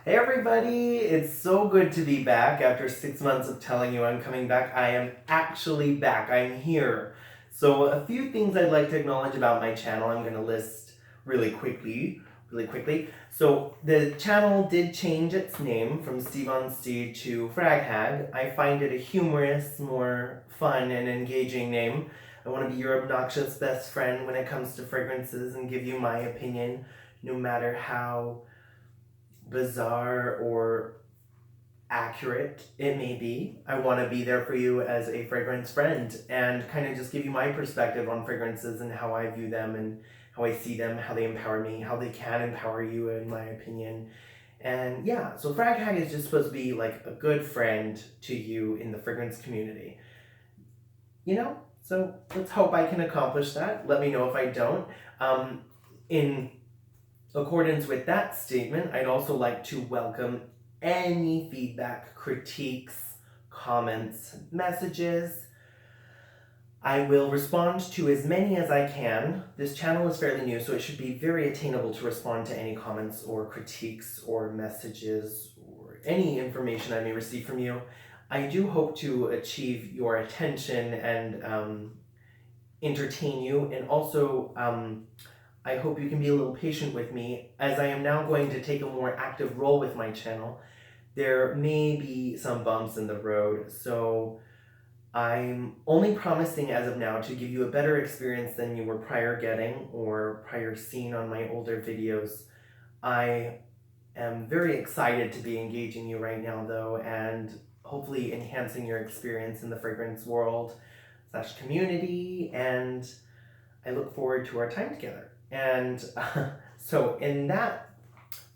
Hey everybody, it's so good to be back after 6 months of telling you I'm coming back. I am actually back, I'm here. So a few things I'd like to acknowledge about my channel I'm going to list really quickly. So the channel did change its name from Steve on Steve to Frag. I find it a humorous, more fun and engaging name. I want to be your obnoxious best friend when it comes to fragrances and give you my opinion, no matter how bizarre or accurate it may be. I want to be there for you as a fragrance friend and kind of just give you my perspective on fragrances and how I view them and how I see them, how they empower me, how they can empower you, in my opinion. And yeah, so Frag is just supposed to be like a good friend to you in the fragrance community. So let's hope I can accomplish that. Let me know if I don't. In accordance with that statement, I'd also like to welcome any feedback, critiques, comments, messages. I will respond to as many as I can. This channel is fairly new, so it should be very attainable to respond to any comments or critiques or messages or any information I may receive from you. I do hope to achieve your attention and entertain you, and also I hope you can be a little patient with me, as I am now going to take a more active role with my channel. There may be some bumps in the road, so I'm only promising as of now to give you a better experience than you were prior getting or prior seeing on my older videos. I am very excited to be engaging you right now though, and hopefully enhancing your experience in the fragrance world / community, and I look forward to our time together. And so in that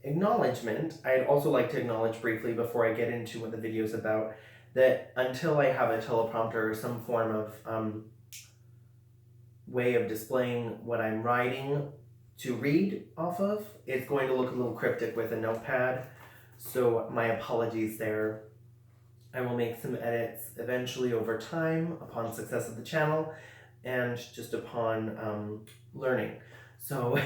acknowledgement, I'd also like to acknowledge briefly before I get into what the video is about, that until I have a teleprompter or some form of way of displaying what I'm writing to read off of, it's going to look a little cryptic with a notepad. So my apologies there. I will make some edits eventually over time upon success of the channel and just upon learning. So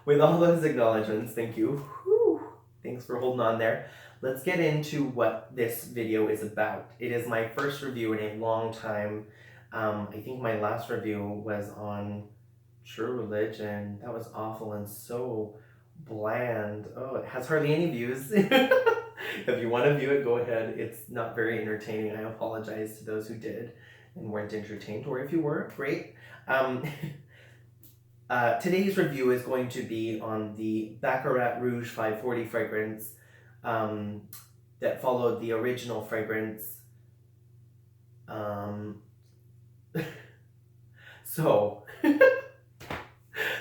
with all those acknowledgements, thank you. Whew. Thanks for holding on there. Let's get into what this video is about. It is my first review in a long time. I think my last review was on True Religion. That was awful and so bland. Oh, it has hardly any views. If you want to view it, go ahead. It's not very entertaining. I apologize to those who did and weren't entertained, or if you were, great. Today's review is going to be on the Baccarat Rouge 540 fragrance that followed the original fragrance. So, this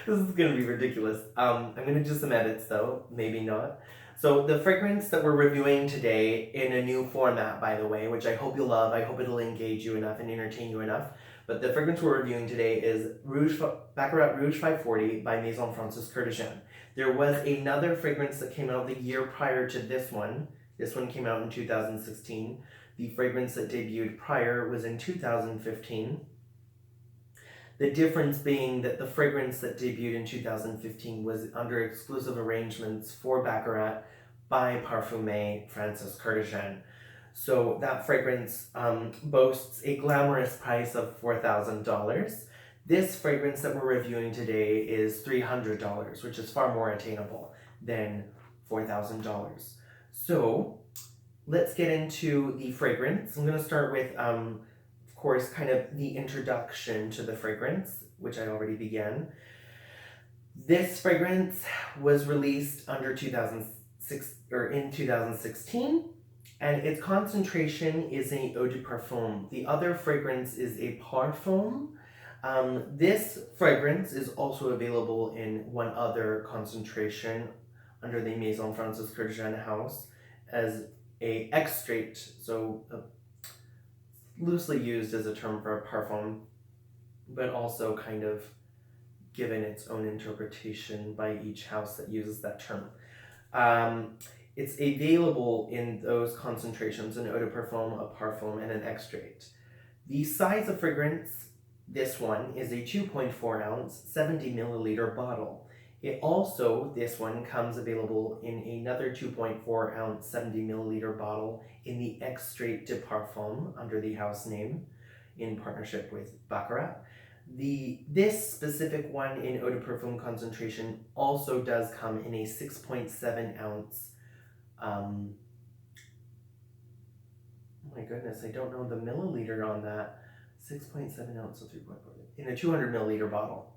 is going to be ridiculous. I'm going to do some edits though, maybe not. So the fragrance that we're reviewing today, in a new format by the way, which I hope you'll love, I hope it'll engage you enough and entertain you enough, but the fragrance we're reviewing today is Baccarat Rouge 540 by Maison Kurkdjian. There was another fragrance that came out the year prior to this one. This one came out in 2016. The fragrance that debuted prior was in 2015. The difference being that the fragrance that debuted in 2015 was under exclusive arrangements for Baccarat by Parfumé Francis Kurkdjian. So that fragrance boasts a glamorous price of $4,000. This fragrance that we're reviewing today is $300, which is far more attainable than $4,000. So let's get into the fragrance. I'm going to start with of course, kind of the introduction to the fragrance, which I already began. This fragrance was released under 2006 or in 2016, and its concentration is an eau de parfum. The other fragrance is a parfum. This fragrance is also available in one other concentration under the Maison Francis Kurkdjian house as a extrait, so loosely used as a term for a parfum, but also kind of given its own interpretation by each house that uses that term. It's available in those concentrations, an eau de parfum, a parfum, and an extrait. The size of fragrance, this one, is a 2.4 ounce, 70 milliliter bottle. It also, this one comes available in another 2.4 ounce 70 milliliter bottle in the Extrait de Parfum under the house name in partnership with Baccarat. This specific one in eau de parfum concentration also does come in a 6.7 ounce, oh my goodness, I don't know the milliliter on that, 6.7 ounce, so 3.4, in a 200 milliliter bottle.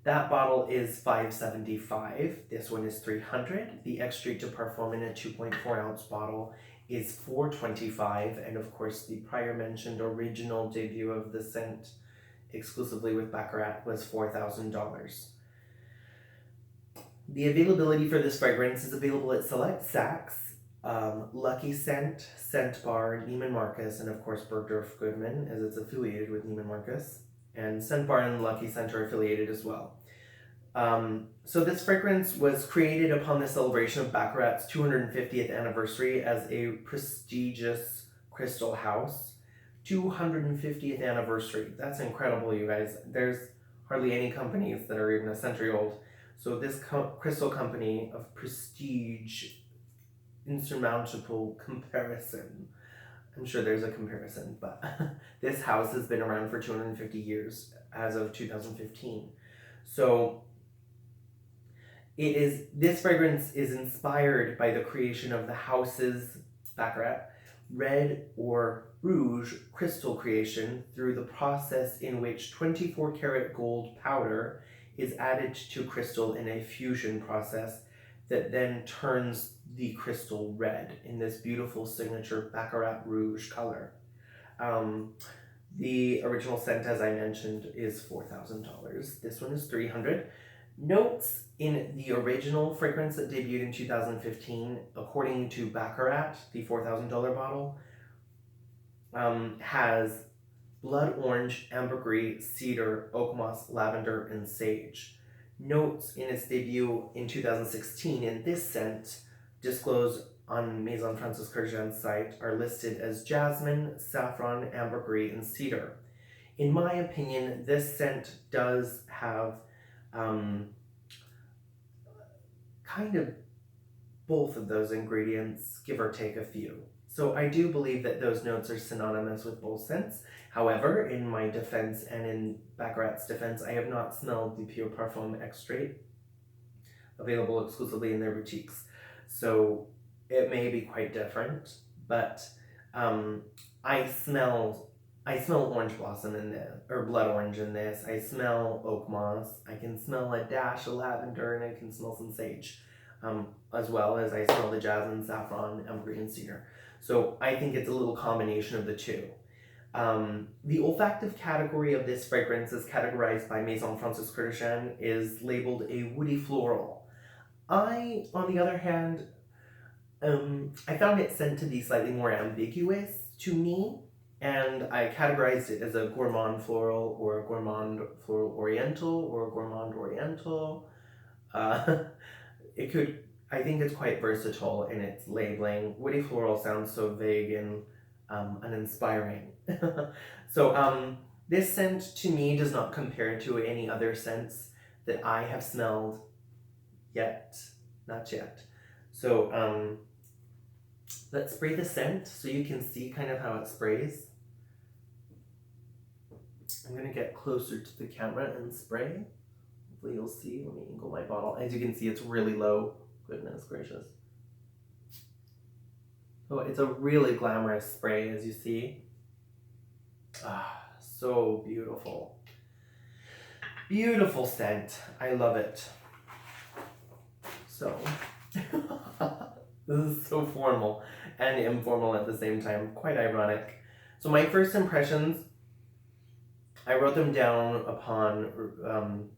That bottle is $575. This one is $300. The Extrait de Parfum in a 2.4 ounce bottle is $425. And of course, the prior mentioned original debut of the scent exclusively with Baccarat was $4,000. The availability for this fragrance is available at select Saks, Lucky Scent, Scent Bar, Neiman Marcus, and of course Bergdorf Goodman, as it's affiliated with Neiman Marcus. And Scent Bar and Lucky Scent are affiliated as well. So this fragrance was created upon the celebration of Baccarat's 250th anniversary as a prestigious crystal house. 250th anniversary. That's incredible, you guys. There's hardly any companies that are even a century old. So this crystal company of prestige, insurmountable comparison. I'm sure there's a comparison, but this house has been around for 250 years as of 2015. So this fragrance is inspired by the creation of the house's Baccarat red or rouge crystal creation through the process in which 24 karat gold powder is added to crystal in a fusion process that then turns the crystal red in this beautiful signature Baccarat Rouge color. The original scent, as I mentioned, is $4,000. This one is $300. Notes in the original fragrance that debuted in 2015, according to Baccarat, the $4,000 bottle, has blood orange, ambergris, cedar, oak moss, lavender, and sage. Notes in its debut in 2016 in this scent, disclosed on Maison Kurkdjian's site, are listed as jasmine, saffron, ambergris, and cedar. In my opinion, this scent does have kind of both of those ingredients, give or take a few. So I do believe that those notes are synonymous with both scents. However, in my defense and in Baccarat's defense, I have not smelled the Pure Parfum Extrait, available exclusively in their boutiques. So it may be quite different, but I smell orange blossom in this, or blood orange in this. I smell oak moss. I can smell a dash of lavender, and I can smell some sage, as well as I smell the jasmine, saffron, ambergris, and cedar. So I think it's a little combination of the two. The olfactive category of this fragrance, is categorized by Maison Kurkdjian, is labeled a woody floral. I, on the other hand, I found it scent to be slightly more ambiguous to me, and I categorized it as a gourmand floral, or a gourmand floral oriental, or a gourmand oriental. I think it's quite versatile in its labeling. Woody floral sounds so vague and uninspiring. So this scent to me does not compare to any other scents that I have smelled yet. Not yet. So let's spray the scent so you can see kind of how it sprays. I'm going to get closer to the camera and spray. Hopefully you'll see. Let me angle my bottle. As you can see, it's really low. Goodness gracious. So it's a really glamorous spray, as you see. So beautiful. Beautiful scent. I love it. So, this is so formal and informal at the same time. Quite ironic. So my first impressions, I wrote them down upon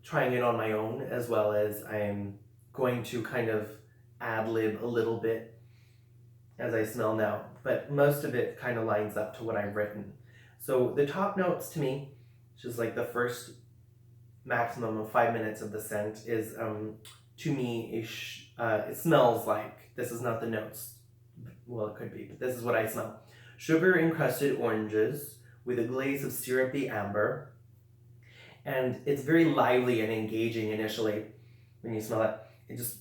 trying it on my own, as well as I'm going to kind of ad-lib a little bit as I smell now, but most of it kind of lines up to what I've written. So the top notes to me, which is like the first maximum of 5 minutes of the scent, is to me it smells like, this is not the notes, well it could be, but this is what I smell: sugar encrusted oranges with a glaze of syrupy amber, And it's very lively and engaging initially when you smell it. It just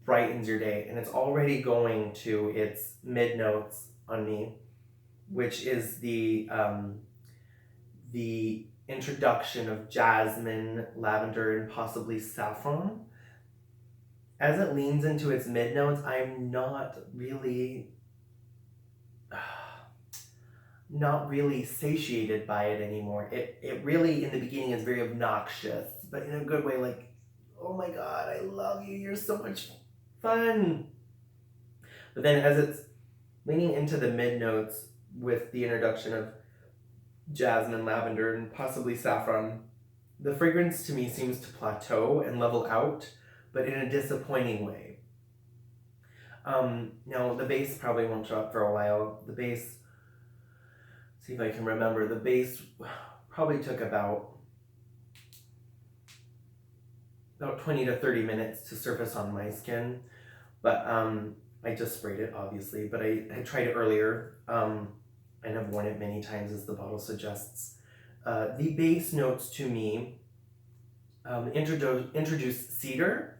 brightens your day, and it's already going to its mid notes on me, which is the introduction of jasmine, lavender, and possibly saffron. As it leans into its mid notes, I'm not really satiated by it anymore. It really in the beginning is very obnoxious, but in a good way, like, oh my god, I love you, you're so much fun. But then as it's leaning into the mid notes with the introduction of jasmine, lavender, and possibly saffron, the fragrance to me seems to plateau and level out, but in a disappointing way. Now the base probably won't show up for a while. The base, see if I can remember, the base probably took about 20 to 30 minutes to surface on my skin, but I just sprayed it obviously, but I had tried it earlier and have worn it many times as the bottle suggests. The base notes to me introduce cedar,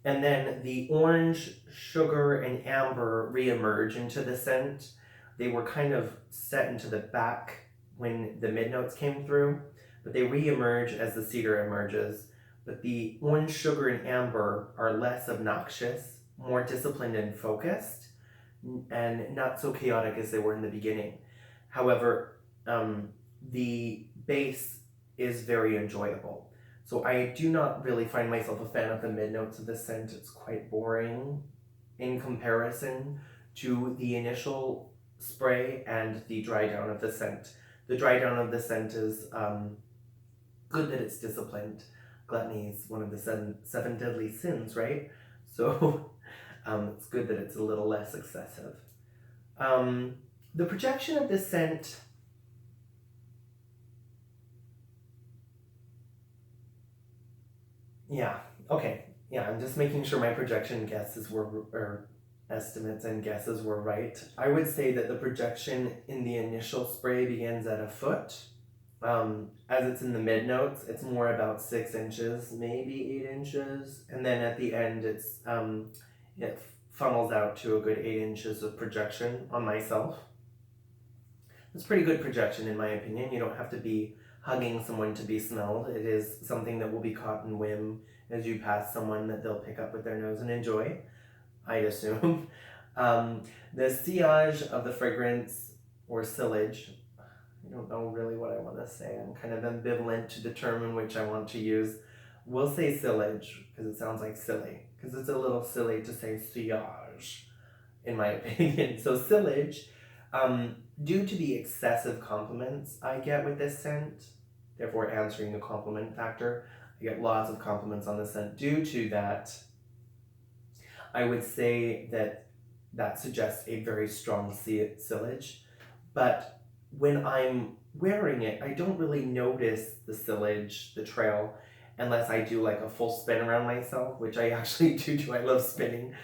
and then the orange, sugar, and amber re-emerge into the scent. They were kind of set into the back when the mid notes came through, but they re-emerge as the cedar emerges. But the orange, sugar, and amber are less obnoxious, more disciplined and focused, and not so chaotic as they were in the beginning. However, the base is very enjoyable. So I do not really find myself a fan of the mid notes of the scent. It's quite boring in comparison to the initial spray and the dry down of the scent. The dry down of the scent is good that it's disciplined. Gluttony is one of the seven deadly sins, right? So it's good that it's a little less excessive. The projection of the scent, yeah, okay. Yeah, I'm just making sure my projection guesses were, or estimates and guesses were right. I would say that the projection in the initial spray begins at a foot. As it's in the mid notes, it's more about 6 inches, maybe 8 inches. And then at the end, it funnels out to a good 8 inches of projection on myself. It's pretty good projection in my opinion. You don't have to be hugging someone to be smelled. It is something that will be caught in whim as you pass someone that they'll pick up with their nose and enjoy, I'd assume. The sillage of the fragrance, or sillage, I don't know really what I want to say. I'm kind of ambivalent to the term in which I want to use. We'll say sillage because it sounds like silly, because it's a little silly to say sillage, in my opinion. So sillage, due to the excessive compliments I get with this scent, therefore answering the compliment factor, I get lots of compliments on the scent. Due to that, I would say that suggests a very strong sillage, but when I'm wearing it, I don't really notice the sillage, the trail, unless I do like a full spin around myself, which I actually do. I love spinning.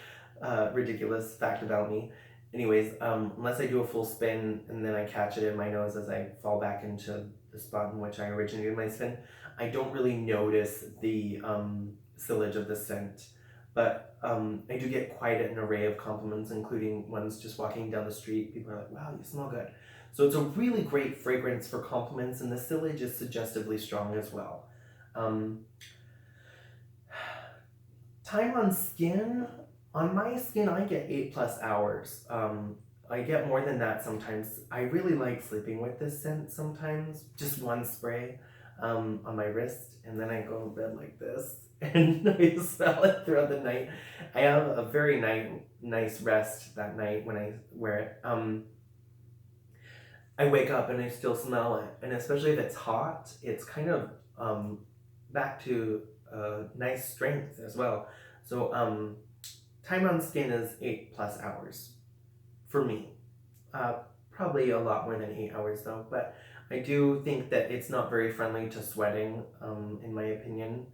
Ridiculous fact about me. Anyways, unless I do a full spin and then I catch it in my nose as I fall back into the spot in which I originated my spin, I don't really notice the sillage of the scent. But I do get quite an array of compliments, including ones just walking down the street. People are like, wow, you smell good. So it's a really great fragrance for compliments, and the sillage is suggestively strong as well. Time on skin. On my skin, I get 8+ hours. I get more than that sometimes. I really like sleeping with this scent sometimes. Just one spray on my wrist, and then I go to bed like this, and I smell it throughout the night. I have a very nice rest that night when I wear it. I wake up and I still smell it, and especially if it's hot, it's kind of back to nice strength as well. So time on skin is 8+ hours for me. Probably a lot more than 8 hours though, but I do think that it's not very friendly to sweating, in my opinion.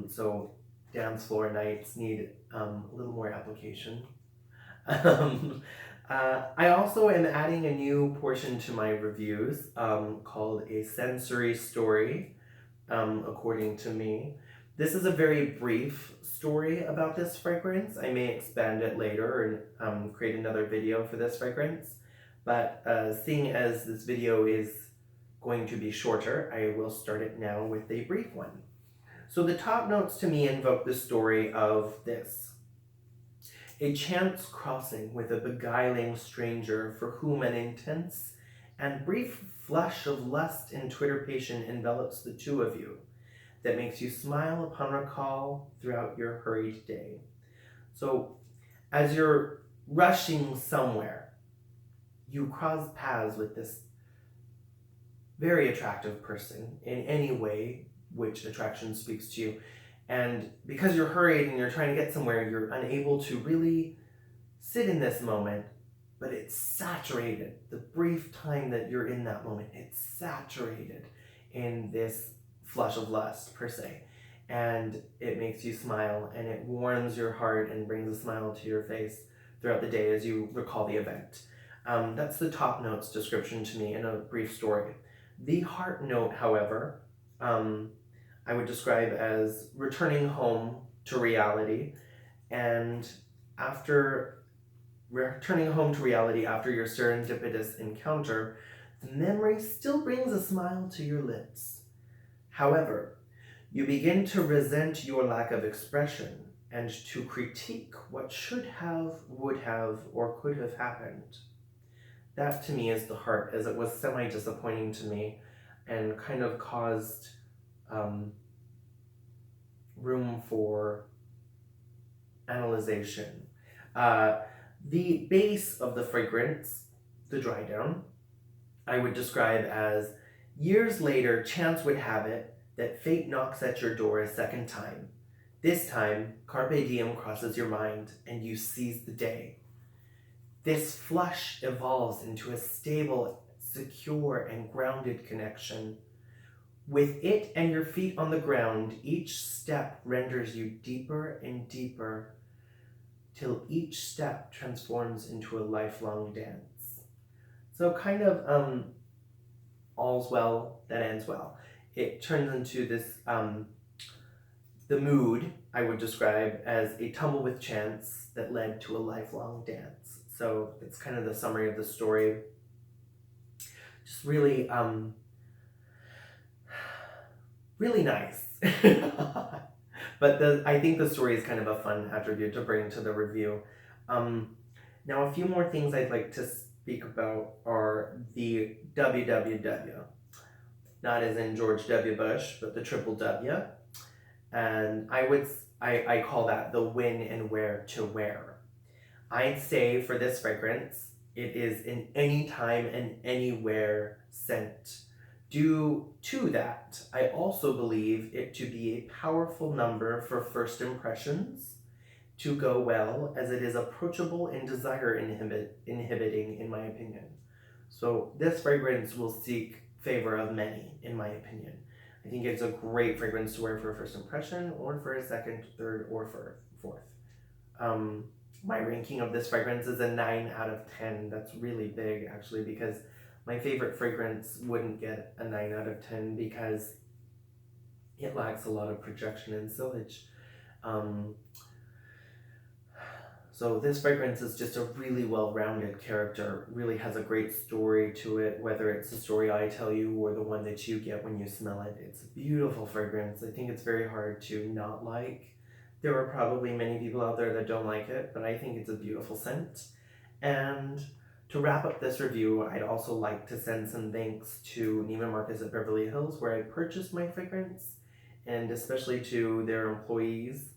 So dance floor nights need a little more application. I also am adding a new portion to my reviews called a sensory story. according to me. This is a very brief story about this fragrance. I may expand it later and create another video for this fragrance. But seeing as this video is going to be shorter, I will start it now with a brief one. So the top notes to me invoke the story of this: a chance crossing with a beguiling stranger for whom an intense and brief flush of lust and twitterpation envelops the two of you, that makes you smile upon recall throughout your hurried day. So as you're rushing somewhere, you cross paths with this very attractive person in any way which attraction speaks to you. And because you're hurried and you're trying to get somewhere, you're unable to really sit in this moment, but it's saturated. The brief time that you're in that moment, it's saturated in this flush of lust, per se. And it makes you smile, and it warms your heart and brings a smile to your face throughout the day as you recall the event. That's the top notes description to me in a brief story. The heart note, however, I would describe as returning home to reality. And after returning home to reality after your serendipitous encounter, the memory still brings a smile to your lips. However, you begin to resent your lack of expression and to critique what should have, would have, or could have happened. That to me is the heart, as it was semi-disappointing to me and kind of caused room for analyzation. The base of the fragrance, the dry down, I would describe as: years later, chance would have it that fate knocks at your door a second time. This time, carpe diem crosses your mind and you seize the day. This flush evolves into a stable, secure, and grounded connection. With it and your feet on the ground, each step renders you deeper and deeper, till each step transforms into a lifelong dance. So kind of all's well that ends well. It turns into this, the mood I would describe as a tumble with chance that led to a lifelong dance. So it's kind of the summary of the story. Just really, really nice. But I think the story is kind of a fun attribute to bring to the review. Now, a few more things I'd like to speak about are the WWW. Not as in George W. Bush, but the triple W. And I call that the when and where to wear. I'd say for this fragrance, it is an anytime and anywhere scent. Due to that, I also believe it to be a powerful number for first impressions, to go well, as it is approachable and desire inhibiting, in my opinion. So this fragrance will seek favor of many, in my opinion. I think it's a great fragrance to wear for a first impression, or for a second, third, or for fourth. My ranking of this fragrance is a 9 out of 10. That's really big, actually, because my favorite fragrance wouldn't get a 9 out of 10 because it lacks a lot of projection and sillage. So this fragrance is just a really well-rounded character, really has a great story to it, whether it's the story I tell you or the one that you get when you smell it. It's a beautiful fragrance. I think it's very hard to not like. There are probably many people out there that don't like it, but I think it's a beautiful scent. And to wrap up this review, I'd also like to send some thanks to Neiman Marcus at Beverly Hills, where I purchased my fragrance, and especially to their employees.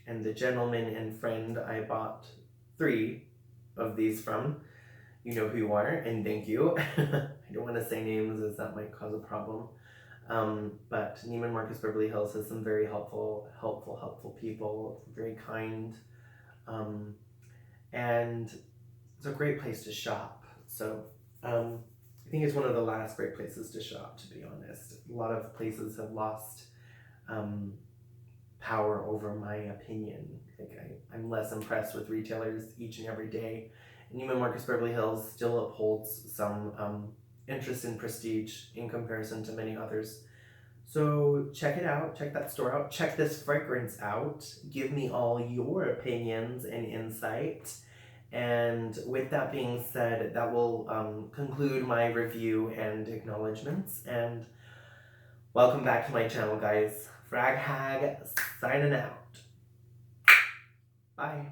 And the gentleman and friend I bought 3 of these from. You know who you are, and thank you. I don't want to say names as that might cause a problem. But Neiman Marcus Beverly Hills has some very helpful people, very kind. And it's a great place to shop. So I think it's one of the last great places to shop, to be honest. A lot of places have lost power over my opinion. I'm less impressed with retailers each and every day. And Neiman Marcus Beverly Hills still upholds some interest in prestige in comparison to many others. So check it out, check that store out, check this fragrance out. Give me all your opinions and insight. And with that being said, that will conclude my review and acknowledgements. And welcome back to my channel, guys. Frag Hag signing out. Bye.